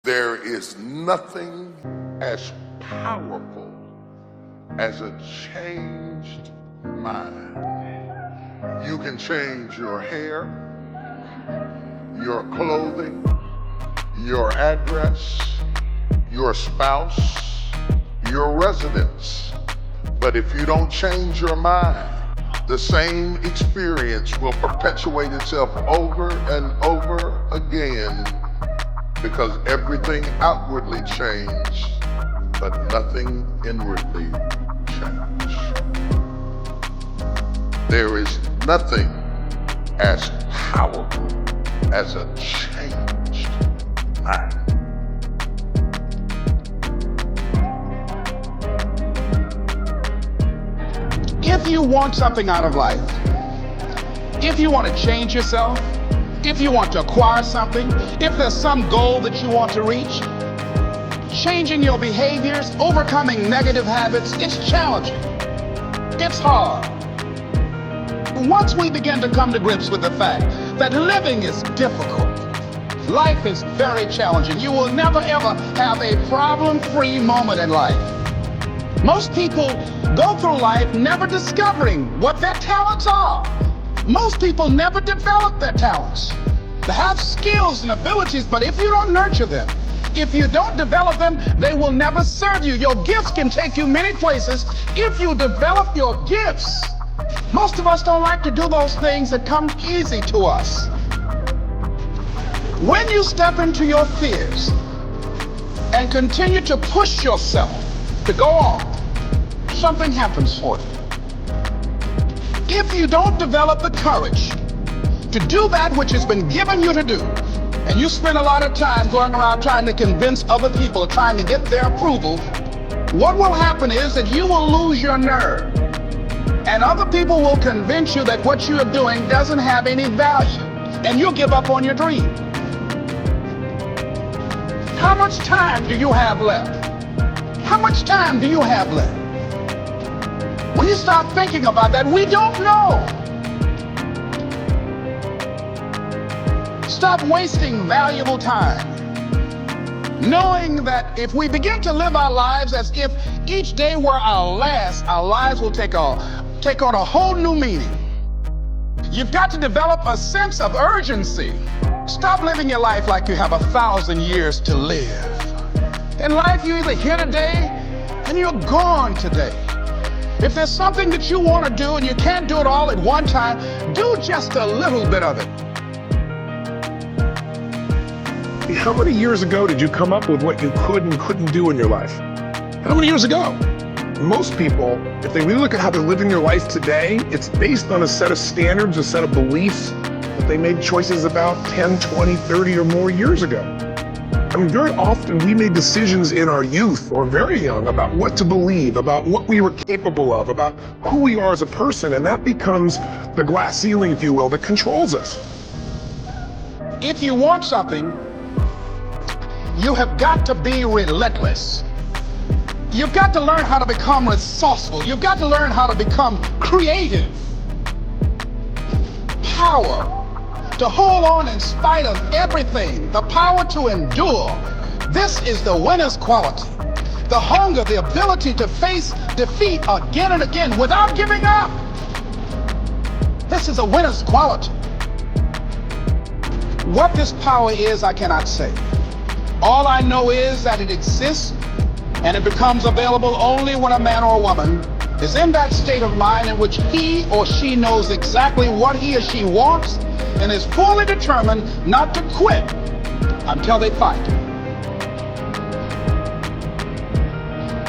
There is nothing as powerful as a changed mind. You can change your hair, your clothing, your address, your spouse, your residence. But if you don't change your mind, the same experience will perpetuate itself over and over again, because everything outwardly changed, but nothing inwardly changed. There is nothing as powerful as a changed mind. If you want something out of life, if you want to change yourself, if you want to acquire something, if there's some goal that you want to reach, changing your behaviors, overcoming negative habits, it's challenging. It's hard. Once we begin to come to grips with the fact that living is difficult, life is very challenging, you will never ever have a problem-free moment in life. Most people go through life never discovering what their talents are. Most people never develop their talents. They have skills and abilities, but if you don't nurture them, if you don't develop them, they will never serve you. Your gifts can take you many places if you develop your gifts. Most of us don't like to do those things that come easy to us. When you step into your fears and continue to push yourself to go on, something happens for you. If you don't develop the courage to do that which has been given you to do, and you spend a lot of time going around trying to convince other people, trying to get their approval, what will happen is that you will lose your nerve. And other people will convince you that what you are doing doesn't have any value, and you'll give up on your dream. How much time do you have left? How much time do you have left? When you start thinking about that, we don't know. Stop wasting valuable time, knowing that if we begin to live our lives as if each day were our last, our lives will take on a whole new meaning. You've got to develop a sense of urgency. Stop living your life like you have 1,000 years to live. In life, you're either here today and you're gone today. If there's something that you want to do and you can't do it all at one time, do just a little bit of it. How many years ago did you come up with what you could and couldn't do in your life? How many years ago? Most people, if they really look at how they're living their life today, it's based on a set of standards, a set of beliefs that they made choices about 10, 20, 30 or more years ago. I mean, very often we made decisions in our youth or very young about what to believe, about what we were capable of, about who we are as a person, and that becomes the glass ceiling, if you will, that controls us. If you want something, you have got to be relentless. You've got to learn how to become resourceful. You've got to learn how to become creative. Power to hold on in spite of everything. The power to endure. This is the winner's quality. The hunger, the ability to face defeat again and again without giving up. This is a winner's quality. What this power is, I cannot say. All I know is that it exists, and it becomes available only when a man or a woman is in that state of mind in which he or she knows exactly what he or she wants and is fully determined not to quit until they fight.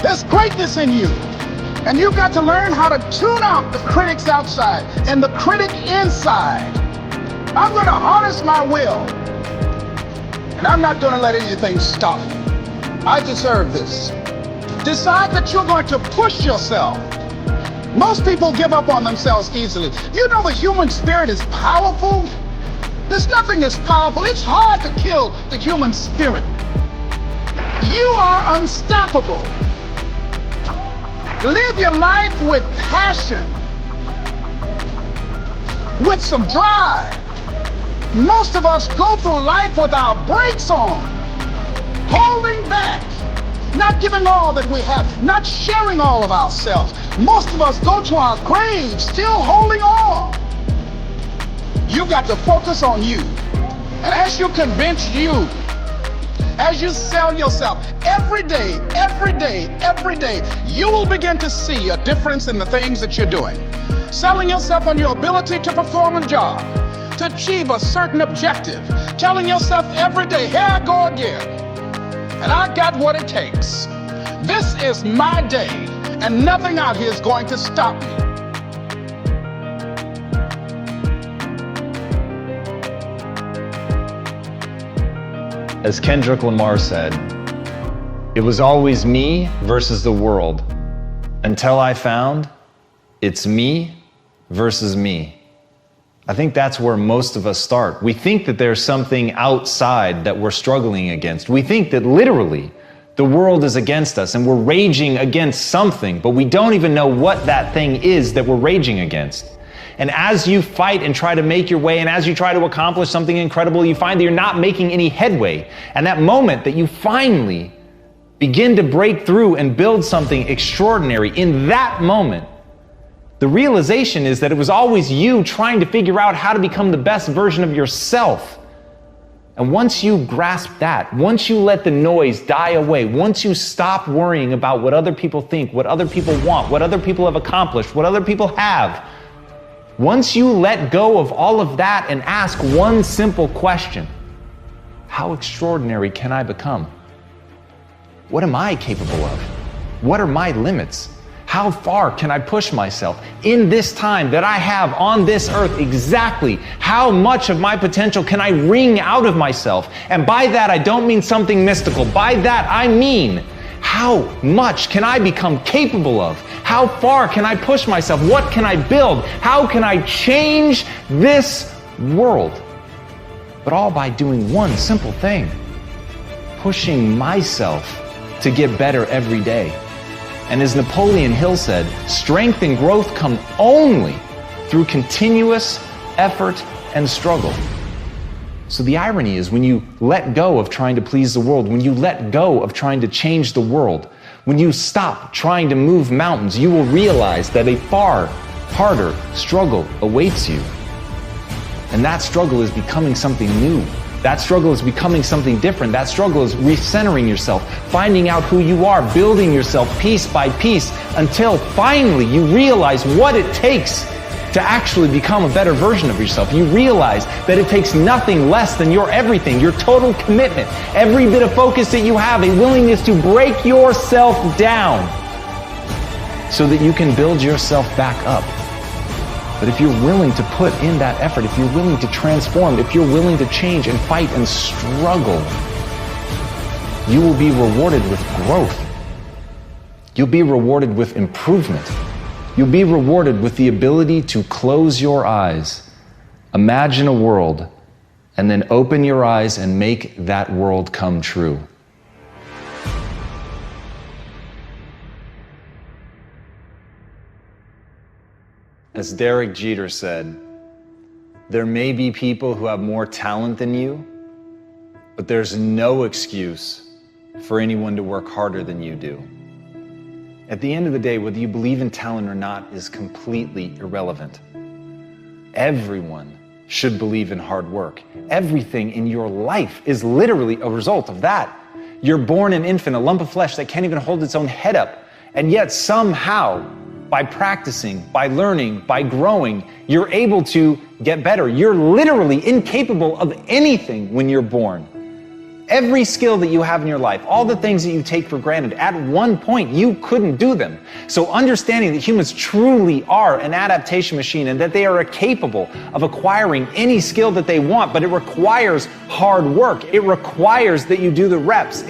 There's greatness in you, and you've got to learn how to tune out the critics outside and the critic inside. I'm going to harness my will, and I'm not going to let anything stop me. I deserve this. Decide that you're going to push yourself. Most people give up on themselves easily. You know the human spirit is powerful. There's nothing as powerful. It's hard to kill the human spirit. You are unstoppable. Live your life with passion, with some drive. Most of us go through life with our brakes on. not giving all that we have, not sharing all of ourselves. Most of us go to our graves still holding on. You got to focus on you. And as you convince you, as you sell yourself every day, you will begin to see a difference in the things that you're doing. Selling yourself on your ability to perform a job, to achieve a certain objective. Telling yourself every day, here I go again, and I got what it takes. This is my day, and nothing out here is going to stop me. As Kendrick Lamar said, it was always me versus the world until I found it's me versus me. I think that's where most of us start. We think that there's something outside that we're struggling against. We think that literally the world is against us and we're raging against something, but we don't even know what that thing is that we're raging against. And as you fight and try to make your way, and as you try to accomplish something incredible, you find that you're not making any headway. And that moment that you finally begin to break through and build something extraordinary, in that moment, the realization is that it was always you trying to figure out how to become the best version of yourself. And once you grasp that, once you let the noise die away, once you stop worrying about what other people think, what other people want, what other people have accomplished, what other people have, once you let go of all of that and ask one simple question, how extraordinary can I become? What am I capable of? What are my limits? How far can I push myself in this time that I have on this earth? Exactly how much of my potential can I wring out of myself? And by that, I don't mean something mystical. By that, I mean, how much can I become capable of? How far can I push myself? What can I build? How can I change this world? But all by doing one simple thing, pushing myself to get better every day. And as Napoleon Hill said, strength and growth come only through continuous effort and struggle. So the irony is, when you let go of trying to please the world, when you let go of trying to change the world, when you stop trying to move mountains, you will realize that a far harder struggle awaits you. And that struggle is becoming something new. That struggle is becoming something different. That struggle is recentering yourself, finding out who you are, building yourself piece by piece until finally you realize what it takes to actually become a better version of yourself. You realize that it takes nothing less than your everything, your total commitment, every bit of focus that you have, a willingness to break yourself down so that you can build yourself back up. But if you're willing to put in that effort, if you're willing to transform, if you're willing to change and fight and struggle, you will be rewarded with growth. You'll be rewarded with improvement. You'll be rewarded with the ability to close your eyes, imagine a world, and then open your eyes and make that world come true. As Derek Jeter said, there may be people who have more talent than you, but there's no excuse for anyone to work harder than you do. At the end of the day, whether you believe in talent or not is completely irrelevant. Everyone should believe in hard work. Everything in your life is literally a result of that. You're born an infant, a lump of flesh that can't even hold its own head up. And yet somehow, by practicing, by learning, by growing, you're able to get better. You're literally incapable of anything when you're born. Every skill that you have in your life, all the things that you take for granted, at one point you couldn't do them. So understanding that humans truly are an adaptation machine and that they are capable of acquiring any skill that they want, but it requires hard work. It requires that you do the reps.